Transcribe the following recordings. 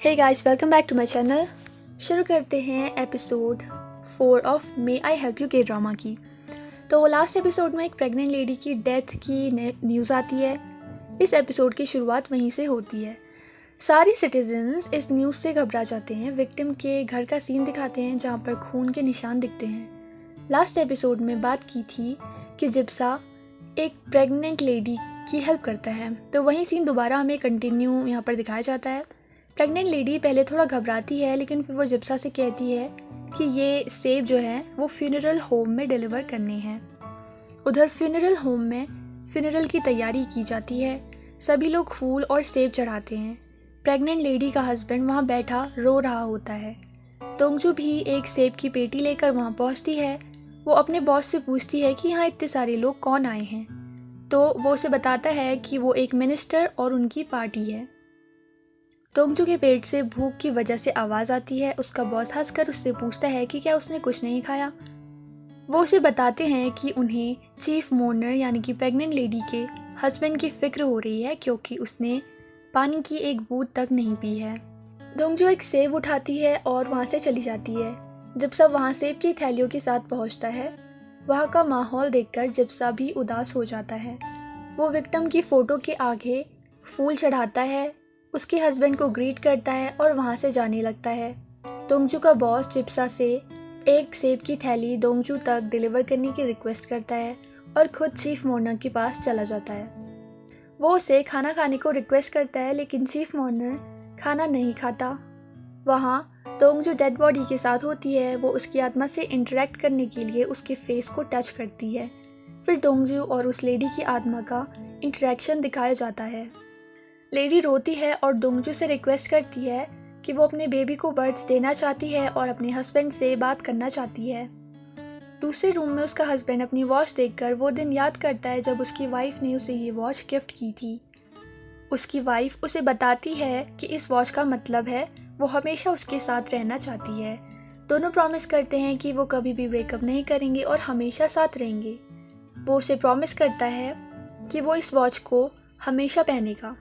Hey guys, welcome back to my channel. शुरू करते हैं episode 4 of may I help you के drama की। तो लास्ट एपिसोड में एक प्रेग्नेंट लेडी की डेथ की न्यूज़ आती है। इस एपिसोड की शुरुआत वहीं से होती है। सारी सिटीजन्स इस न्यूज़ से घबरा जाते हैं। विक्टिम के घर का सीन दिखाते हैं जहाँ पर खून के निशान दिखते हैं। लास्ट एपिसोड में बात की थी कि जिप्सा एक प्रेग्नेंट लेडी की हेल्प करता है, तो वही सीन दोबारा हमें कंटिन्यू यहाँ पर दिखाया जाता है। प्रेग्नेंट लेडी पहले थोड़ा घबराती है, लेकिन फिर वो जिप्सा से कहती है कि ये सेब जो है वो फ्यूनरल होम में डिलीवर करने हैं। उधर फ्यूनरल होम में फ्यूनरल की तैयारी की जाती है। सभी लोग फूल और सेब चढ़ाते हैं। प्रेग्नेंट लेडी का हस्बैंड वहाँ बैठा रो रहा होता है। दोंगजू भी एक सेब की पेटी लेकर वहाँ पहुँचती है। वो अपने बॉस से पूछती है कि यहाँ इतने सारे लोग कौन आए हैं, तो वो उसे बताता है कि वो एक मिनिस्टर और उनकी पार्टी है। दोंगजू के पेट से भूख की वजह से आवाज़ आती है। उसका बॉस हंसकर उससे पूछता है कि क्या उसने कुछ नहीं खाया। वो उसे बताते हैं कि उन्हें चीफ मोर्नर यानी कि प्रेग्नेंट लेडी के हस्बैंड की फिक्र हो रही है, क्योंकि उसने पानी की एक बूंद तक नहीं पी है। दोंगजू एक सेब उठाती है और वहाँ से चली जाती है। जिप्सा वहाँ सेब की थैलियों के साथ पहुँचता है। वहाँ का माहौल देखकर जिप्सा भी उदास हो जाता है। वो विक्टिम की फ़ोटो के आगे फूल चढ़ाता है, उसके हस्बैंड को ग्रीट करता है और वहाँ से जाने लगता है। दोंगजू का बॉस जिप्सा से एक सेब की थैली दोंगजू तक डिलीवर करने की रिक्वेस्ट करता है और खुद चीफ मोर्नर के पास चला जाता है। वो उसे खाना खाने को रिक्वेस्ट करता है, लेकिन चीफ मोर्नर खाना नहीं खाता। वहाँ दोंगजू डेड बॉडी के साथ होती है। वो उसकी आत्मा से इंटरेक्ट करने के लिए उसके फेस को टच करती है। फिर दोंगजू और उस लेडी की आत्मा का इंटरेक्शन दिखाया जाता है। लेडी रोती है और दोंगजू से रिक्वेस्ट करती है कि वो अपने बेबी को बर्थ देना चाहती है और अपने हस्बैंड से बात करना चाहती है। दूसरे रूम में उसका हस्बैंड अपनी वॉच देखकर वो दिन याद करता है जब उसकी वाइफ ने उसे ये वॉच गिफ्ट की थी। उसकी वाइफ उसे बताती है कि इस वॉच का मतलब है वो हमेशा उसके साथ रहना चाहती है। दोनों प्रॉमिस करते हैं कि वो कभी भी ब्रेकअप नहीं करेंगे और हमेशा साथ रहेंगे। वो उसे प्रॉमिस करता है कि वो इस वॉच को हमेशा पहनेगा।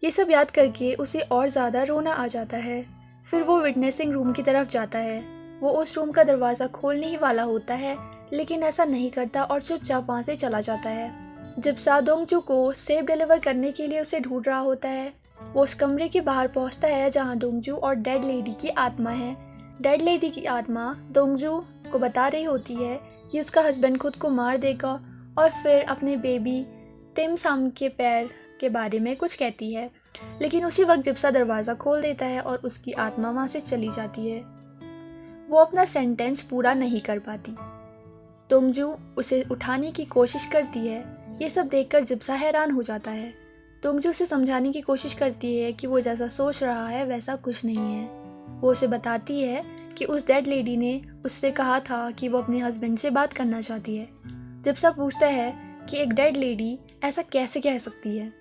ये सब याद करके उसे और ज़्यादा रोना आ जाता है। फिर वो विटनेसिंग रूम की तरफ जाता है। वो उस रूम का दरवाज़ा खोलने ही वाला होता है, लेकिन ऐसा नहीं करता और चुपचाप वहाँ से चला जाता है। जिप्सा दोंगजू को सेब डिलीवर करने के लिए उसे ढूंढ रहा होता है। वो उस कमरे के बाहर पहुँचता है जहाँ दोंगजू और डेड लेडी की आत्मा है। डेड लेडी की आत्मा दोंगजू को बता रही होती है कि उसका हस्बैंड खुद को मार देगा और फिर अपने बेबी तिम साम के पैर के बारे में कुछ कहती है। लेकिन उसी वक्त जिप्सा दरवाज़ा खोल देता है और उसकी आत्मा वहाँ से चली जाती है। वो अपना सेंटेंस पूरा नहीं कर पाती। दोंगजू उसे उठाने की कोशिश करती है। ये सब देखकर जिप्सा हैरान हो जाता है। दोंगजू उसे समझाने की कोशिश करती है कि वो जैसा सोच रहा है वैसा कुछ नहीं है। वो उसे बताती है कि उस डेड लेडी ने उससे कहा था कि वो अपने हस्बैंड से बात करना चाहती है। जिप्सा पूछता है कि एक डेड लेडी ऐसा कैसे कह सकती है।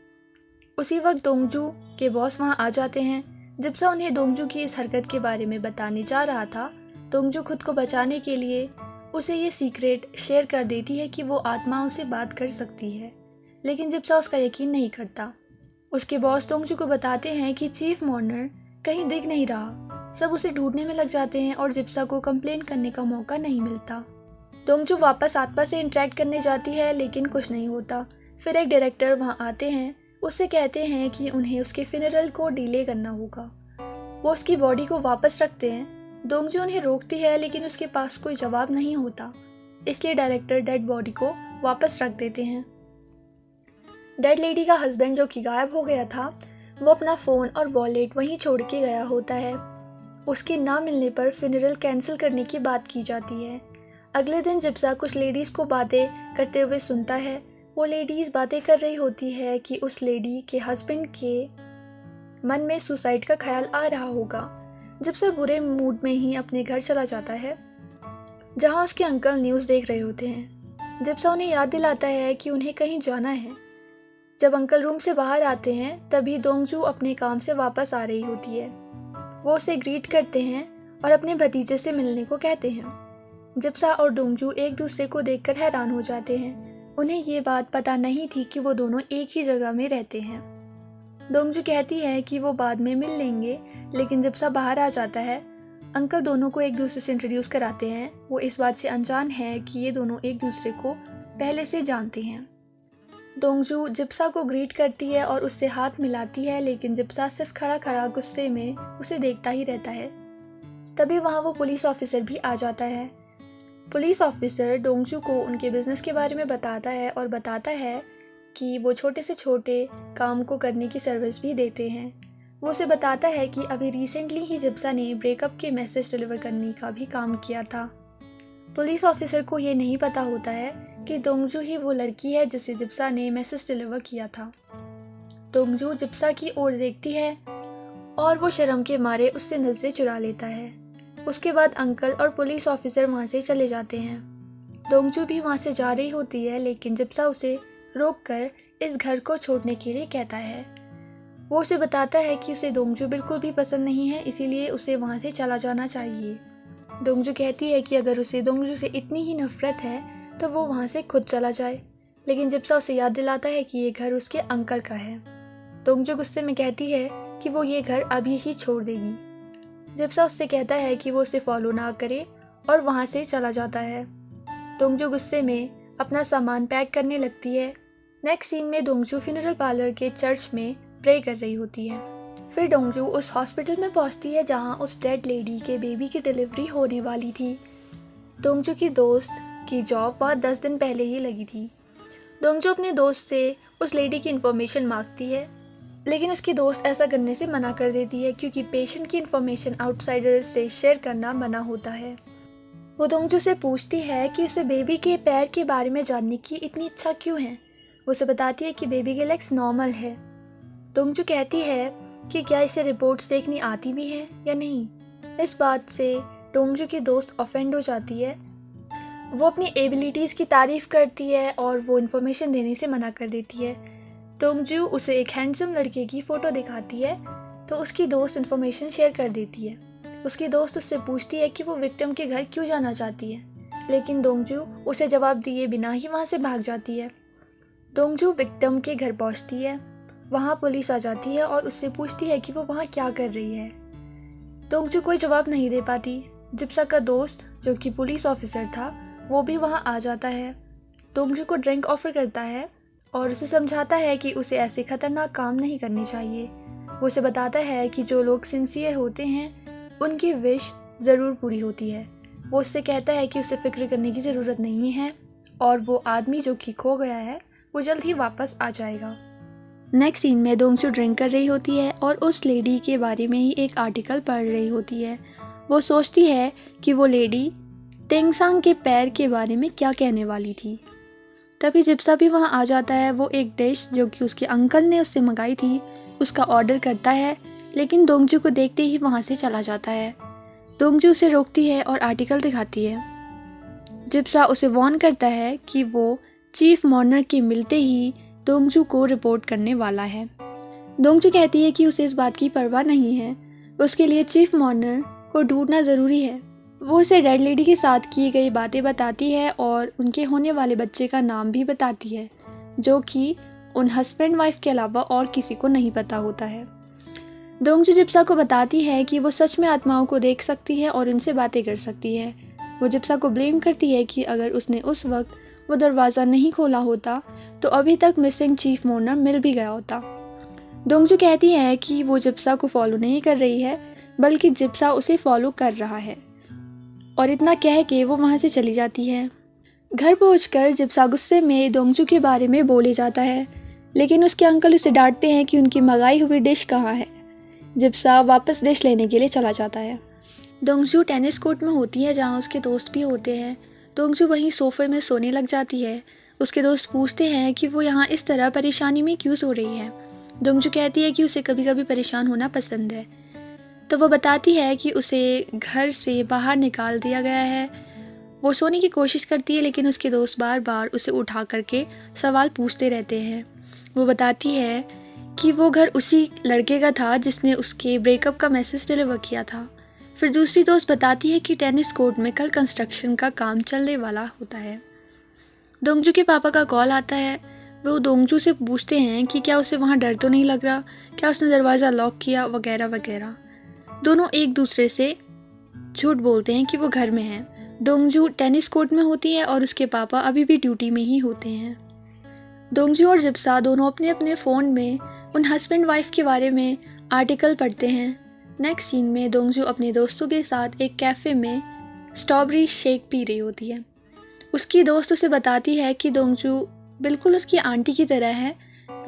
उसी वक्त दोंगजू के बॉस वहाँ आ जाते हैं। जिप्सा उन्हें दोंगजू की इस हरकत के बारे में बताने जा रहा था। दोंगजू खुद को बचाने के लिए उसे ये सीक्रेट शेयर कर देती है कि वो आत्माओं से बात कर सकती है, लेकिन जिप्सा उसका यकीन नहीं करता। उसके बॉस दोंगजू को बताते हैं कि चीफ मोर्नर कहीं दिख नहीं रहा। सब उसे ढूंढने में लग जाते हैं और जिप्सा को कंप्लेन करने का मौका नहीं मिलता। दोंगजू वापस आत्मा से इंटरेक्ट करने जाती है, लेकिन कुछ नहीं होता। फिर एक डायरेक्टर वहाँ आते हैं। उससे कहते हैं कि उन्हें उसके फ्यूनरल को डिले करना होगा। वो उसकी बॉडी को वापस रखते हैं। दोंगजू उन्हें रोकती है, लेकिन उसके पास कोई जवाब नहीं होता, इसलिए डायरेक्टर डेड बॉडी को वापस रख देते हैं। डेड लेडी का हस्बैंड जो कि गायब हो गया था, वो अपना फ़ोन और वॉलेट वहीं छोड़ के गया होता है। उसके ना मिलने पर फ्यूनरल कैंसिल करने की बात की जाती है। अगले दिन जिप्सा कुछ लेडीज़ को बातें करते हुए सुनता है। वो लेडीज़ बातें कर रही होती है कि उस लेडी के हस्बैंड के मन में सुसाइड का ख्याल आ रहा होगा। जिप्सा बुरे मूड में ही अपने घर चला जाता है, जहां उसके अंकल न्यूज़ देख रहे होते हैं। जिप्सा उन्हें याद दिलाता है कि उन्हें कहीं जाना है। जब अंकल रूम से बाहर आते हैं, तभी दोंगजू अपने काम से वापस आ रही होती है। वो उसे ग्रीट करते हैं और अपने भतीजे से मिलने को कहते हैं। जिप्सा और दोंगजू एक दूसरे को देखकर हैरान हो जाते हैं। उन्हें ये बात पता नहीं थी कि वो दोनों एक ही जगह में रहते हैं। दोंगजू कहती है कि वो बाद में मिल लेंगे, लेकिन जिप्सा बाहर आ जाता है। अंकल दोनों को एक दूसरे से इंट्रोड्यूस कराते हैं। वो इस बात से अनजान है कि ये दोनों एक दूसरे को पहले से जानते हैं। दोंगजू जिप्सा को ग्रीट करती है और उससे हाथ मिलाती है, लेकिन जिप्सा सिर्फ खड़ा खड़ा गुस्से में उसे देखता ही रहता है। तभी वहाँ वो पुलिस ऑफिसर भी आ जाता है। पुलिस ऑफिसर दोंगजू को उनके बिजनेस के बारे में बताता है और बताता है कि वो छोटे से छोटे काम को करने की सर्विस भी देते हैं। वो उसे बताता है कि अभी रिसेंटली ही जिप्सा ने ब्रेकअप के मैसेज डिलीवर करने का भी काम किया था। पुलिस ऑफिसर को ये नहीं पता होता है कि दोंगजू ही वो लड़की है जिसे जिप्सा ने मैसेज डिलीवर किया था। दोंगजू जिप्सा की ओर देखती है और वो शर्म के मारे उससे नजरें चुरा लेता है। उसके बाद अंकल और पुलिस ऑफिसर वहाँ से चले जाते हैं। दोंगजू भी वहाँ से जा रही होती है, लेकिन जिप्सा उसे रोककर इस घर को छोड़ने के लिए कहता है। वो उसे बताता है कि उसे दोंगजू बिल्कुल भी पसंद नहीं है, इसीलिए उसे वहाँ से चला जाना चाहिए। दोंगजू कहती है कि अगर उसे दोंगजू से इतनी ही नफरत है तो वो वहाँ से खुद चला जाए, लेकिन जिप्सा उसे याद दिलाता है कि ये घर उसके अंकल का है। दोंगजू गुस्से में कहती है कि वो ये घर अभी ही छोड़ देगी। जिप्सा उससे कहता है कि वो उसे फॉलो ना करे और वहाँ से चला जाता है। दोंगजू गुस्से में अपना सामान पैक करने लगती है। नेक्स्ट सीन में दोंगजू फ्यूनरल पार्लर के चर्च में प्रे कर रही होती है। फिर दोंगजू उस हॉस्पिटल में पहुंचती है जहां उस डेड लेडी के बेबी की डिलीवरी होने वाली थी। दोंगजू की दोस्त की जॉब वहाँ 10 दिन पहले ही लगी थी। दोंगजू अपने दोस्त से उस लेडी की इन्फॉर्मेशन मांगती है, लेकिन उसकी दोस्त ऐसा करने से मना कर देती है क्योंकि पेशेंट की इन्फॉर्मेशन आउटसाइडर से शेयर करना मना होता है। वो दोंगजू से पूछती है कि उसे बेबी के पैर के बारे में जानने की इतनी इच्छा क्यों है। वो उसे बताती है कि बेबी के लेग्स नॉर्मल है। दोंगजू कहती है कि क्या इसे रिपोर्ट्स देखनी आती भी है या नहीं। इस बात से दोंगजू की दोस्त ऑफेंड हो जाती है। वो अपनी एबिलिटीज़ की तारीफ करती है और वो इन्फॉर्मेशन देने से मना कर देती है। दोंगजू उसे एक हैंडसम लड़के की फ़ोटो दिखाती है तो उसकी दोस्त इन्फॉर्मेशन शेयर कर देती है। उसकी दोस्त उससे पूछती है कि वो विक्टिम के घर क्यों जाना चाहती है, लेकिन दोंगजू उसे जवाब दिए बिना ही वहाँ से भाग जाती है। दोंगजू विक्टिम के घर पहुँचती है। वहाँ पुलिस आ जाती है और उससे पूछती है कि वो वहाँ क्या कर रही है। दोंगजू कोई जवाब नहीं दे पाती। जिप्सा का दोस्त जो कि पुलिस ऑफिसर था वो भी वहाँ आ जाता है। दोंगजू को ड्रिंक ऑफर करता है और उसे समझाता है कि उसे ऐसे खतरनाक काम नहीं करने चाहिए। वो उसे बताता है कि जो लोग सिंसियर होते हैं उनकी विश ज़रूर पूरी होती है। वो उससे कहता है कि उसे फिक्र करने की ज़रूरत नहीं है और वो आदमी जो कि खो गया है वो जल्द ही वापस आ जाएगा। नेक्स्ट सीन में दोंगजू ड्रिंक कर रही होती है और उस लेडी के बारे में ही एक आर्टिकल पढ़ रही होती है। वो सोचती है कि वो लेडी तेंगसांग के पैर के बारे में क्या कहने वाली थी। तभी जिप्सा भी वहाँ आ जाता है। वो एक डिश जो कि उसके अंकल ने उससे मंगाई थी उसका ऑर्डर करता है, लेकिन दोंगजू को देखते ही वहाँ से चला जाता है। दोंगजू उसे रोकती है और आर्टिकल दिखाती है। जिप्सा उसे वार्न करता है कि वो चीफ मॉर्नर के मिलते ही दोंगजू को रिपोर्ट करने वाला है। दोंगजू कहती है कि उसे इस बात की परवाह नहीं है, उसके लिए चीफ मॉर्नर को ढूंढना ज़रूरी है। वो उसे रेड लेडी के साथ की गई बातें बताती है और उनके होने वाले बच्चे का नाम भी बताती है, जो कि उन हस्बैंड वाइफ के अलावा और किसी को नहीं पता होता है। दोंगजू जिप्सा को बताती है कि वो सच में आत्माओं को देख सकती है और उनसे बातें कर सकती है। वो जिप्सा को ब्लेम करती है कि अगर उसने उस वक्त वो दरवाज़ा नहीं खोला होता तो अभी तक मिसिंग चीफ मॉर्नर मिल भी गया होता। दोंगजू कहती है कि वो जिप्सा को फॉलो नहीं कर रही है, बल्कि जिप्सा उसे फॉलो कर रहा है, और इतना कह के वो वहाँ से चली जाती है। घर पहुंचकर जिप्सा गुस्से में दोंगजू के बारे में बोले जाता है, लेकिन उसके अंकल उसे डांटते हैं कि उनकी मंगाई हुई डिश कहाँ है। जिप्सा वापस डिश लेने के लिए चला जाता है। दोंगजू टेनिस कोर्ट में होती है जहाँ उसके दोस्त भी होते हैं। दोंगजू वहीं सोफे में सोने लग जाती है। उसके दोस्त पूछते हैं कि वो यहाँ इस तरह परेशानी में क्यों सो रही है। दोंगजू कहती है कि उसे कभी कभी परेशान होना पसंद है। तो वो बताती है कि उसे घर से बाहर निकाल दिया गया है। वो सोने की कोशिश करती है, लेकिन उसके दोस्त बार बार उसे उठा करके सवाल पूछते रहते हैं। वो बताती है कि वो घर उसी लड़के का था जिसने उसके ब्रेकअप का मैसेज डिलीवर किया था। फिर दूसरी दोस्त बताती है कि टेनिस कोर्ट में कल कंस्ट्रक्शन का काम चलने वाला होता है। दोंगजू के पापा का कॉल आता है। वो दोंगजू से पूछते हैं कि क्या उसे वहाँ डर तो नहीं लग रहा, क्या उसने दरवाज़ा लॉक किया वगैरह वगैरह। दोनों एक दूसरे से झूठ बोलते हैं कि वो घर में हैं। दोंगजू टेनिस कोर्ट में होती है और उसके पापा अभी भी ड्यूटी में ही होते हैं। दोंगजू और जिप्सा दोनों अपने अपने फ़ोन में उन हस्बैंड वाइफ के बारे में आर्टिकल पढ़ते हैं। नेक्स्ट सीन में दोंगजू अपने दोस्तों के साथ एक कैफ़े में स्ट्रॉबेरी शेक पी रही होती है। उसकी दोस्त उसे बताती है कि दोंगजू बिल्कुल उसकी आंटी की तरह है,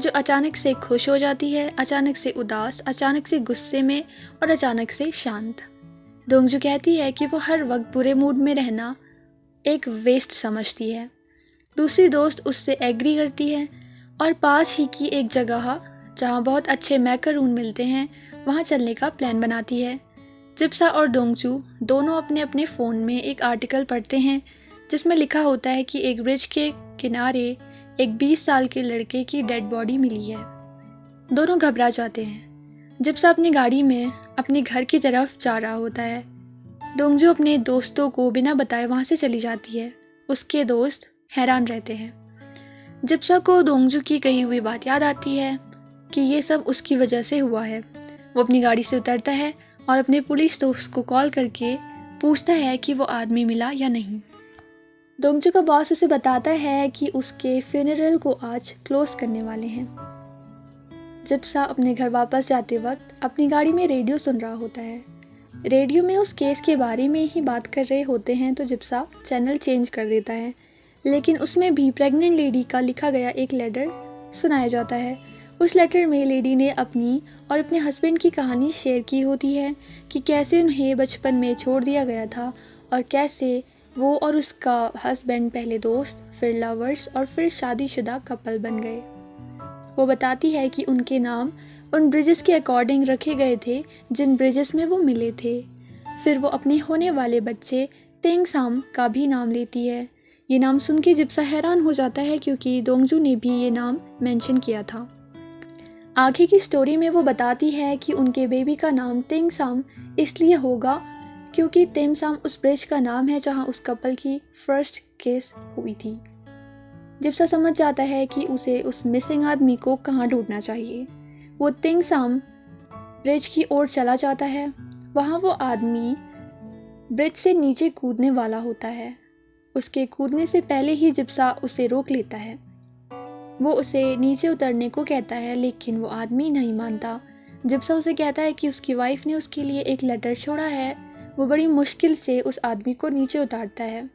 जो अचानक से खुश हो जाती है, अचानक से उदास, अचानक से गुस्से में और अचानक से शांत। दोंगजू कहती है कि वो हर वक्त बुरे मूड में रहना एक वेस्ट समझती है। दूसरी दोस्त उससे एग्री करती है और पास ही की एक जगह जहाँ बहुत अच्छे मैकरून मिलते हैं वहाँ चलने का प्लान बनाती है। जिप्सा और दोंगजू दोनों अपने अपने फ़ोन में एक आर्टिकल पढ़ते हैं जिसमें लिखा होता है कि एक ब्रिज के किनारे एक 20 साल के लड़के की डेड बॉडी मिली है। दोनों घबरा जाते हैं। जिप्सा अपनी गाड़ी में अपने घर की तरफ जा रहा होता है। दोंगजू अपने दोस्तों को बिना बताए वहाँ से चली जाती है। उसके दोस्त हैरान रहते हैं। जिप्सा को दोंगजू की कही हुई बात याद आती है कि ये सब उसकी वजह से हुआ है। वो अपनी गाड़ी से उतरता है और अपने पुलिस दोस्त को कॉल करके पूछता है कि वो आदमी मिला या नहीं। दोंगजू का बॉस उसे बताता है कि उसके फ्यूनरल को आज क्लोज करने वाले हैं। जिप्सा अपने घर वापस जाते वक्त अपनी गाड़ी में रेडियो सुन रहा होता है। रेडियो में उस केस के बारे में ही बात कर रहे होते हैं तो जिप्सा चैनल चेंज कर देता है, लेकिन उसमें भी प्रेग्नेंट लेडी का लिखा गया एक लेटर सुनाया जाता है। उस लेटर में लेडी ने अपनी और अपने हस्बैंड की कहानी शेयर की होती है कि कैसे उन्हें बचपन में छोड़ दिया गया था और कैसे वो और उसका हस्बैंड पहले दोस्त, फिर लवर्स और फिर शादीशुदा कपल बन गए। वो बताती है कि उनके नाम उन ब्रिजेस के अकॉर्डिंग रखे गए थे जिन ब्रिजेस में वो मिले थे। फिर वो अपने होने वाले बच्चे तेंगसाम का भी नाम लेती है। ये नाम सुन के जिप्सा हैरान हो जाता है क्योंकि दोंगजू ने भी ये नाम मेंशन किया था। आगे की स्टोरी में वो बताती है कि उनके बेबी का नाम तेंगसाम इसलिए होगा क्योंकि तेमसाम उस ब्रिज का नाम है जहां उस कपल की फर्स्ट किस हुई थी। जिप्सा समझ जाता है कि उसे उस मिसिंग आदमी को कहाँ ढूंढना चाहिए। वो तेंगसाम ब्रिज की ओर चला जाता है। वहाँ वो आदमी ब्रिज से नीचे कूदने वाला होता है। उसके कूदने से पहले ही जिप्सा उसे रोक लेता है। वो उसे नीचे उतरने को कहता है लेकिन वो आदमी नहीं मानता। जिप्सा उसे कहता है कि उसकी वाइफ ने उसके लिए एक लेटर छोड़ा है। वो बड़ी मुश्किल से उस आदमी को नीचे उतारता है।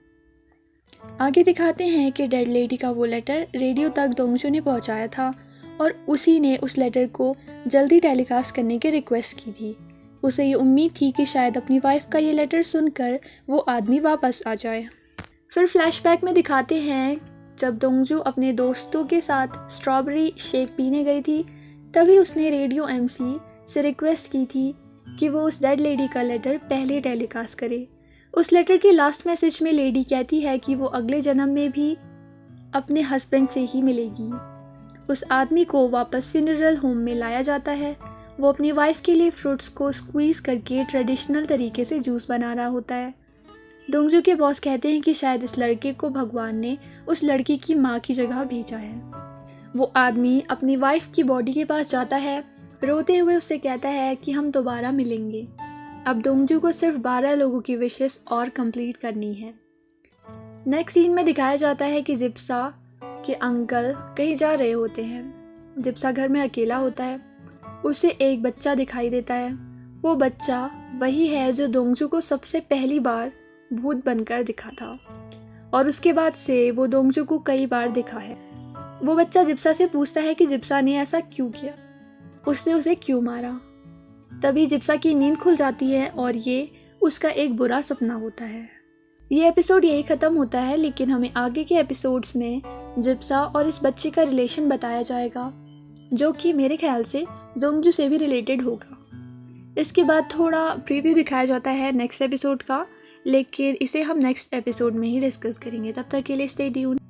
आगे दिखाते हैं कि डेड लेडी का वो लेटर रेडियो तक दोंगजू ने पहुंचाया था और उसी ने उस लेटर को जल्दी टेलीकास्ट करने की रिक्वेस्ट की थी। उसे ये उम्मीद थी कि शायद अपनी वाइफ का ये लेटर सुनकर वो आदमी वापस आ जाए। फिर फ्लैशबैक में दिखाते हैं जब दोंगजू अपने दोस्तों के साथ स्ट्रॉबेरी शेक पीने गई थी, तभी उसने रेडियो एमसी से रिक्वेस्ट की थी कि वो उस डेड लेडी का लेटर पहले टेलीकास्ट करे। उस लेटर के लास्ट मैसेज में लेडी कहती है कि वो अगले जन्म में भी अपने हस्बैंड से ही मिलेगी। उस आदमी को वापस फ्यूनरल होम में लाया जाता है। वो अपनी वाइफ के लिए फ्रूट्स को स्क्वीज़ करके ट्रेडिशनल तरीके से जूस बना रहा होता है। दोंगजू के बॉस कहते हैं कि शायद इस लड़के को भगवान ने उस लड़की की माँ की जगह भेजा है। वो आदमी अपनी वाइफ की बॉडी के पास जाता है, रोते हुए उससे कहता है कि हम दोबारा मिलेंगे। अब दोंगजू को सिर्फ 12 लोगों की विशेस और कंप्लीट करनी है। नेक्स्ट सीन में दिखाया जाता है कि जिप्सा के अंकल कहीं जा रहे होते हैं। जिप्सा घर में अकेला होता है। उसे एक बच्चा दिखाई देता है। वो बच्चा वही है जो दोंगजू को सबसे पहली बार भूत बनकर दिखा था और उसके बाद से वो दोंगजू को कई बार दिखा है। वो बच्चा जिप्सा से पूछता है कि जिप्सा ने ऐसा क्यों किया, उसने उसे क्यों मारा। तभी जिप्सा की नींद खुल जाती है और ये उसका एक बुरा सपना होता है। ये एपिसोड यही ख़त्म होता है, लेकिन हमें आगे के एपिसोड्स में जिप्सा और इस बच्चे का रिलेशन बताया जाएगा जो कि मेरे ख्याल से दोंगजू से भी रिलेटेड होगा। इसके बाद थोड़ा प्रीव्यू दिखाया जाता है नेक्स्ट एपिसोड का, लेकिन इसे हम नेक्स्ट एपिसोड में ही डिस्कस करेंगे। तब तक के लिए स्टे ट्यून्ड।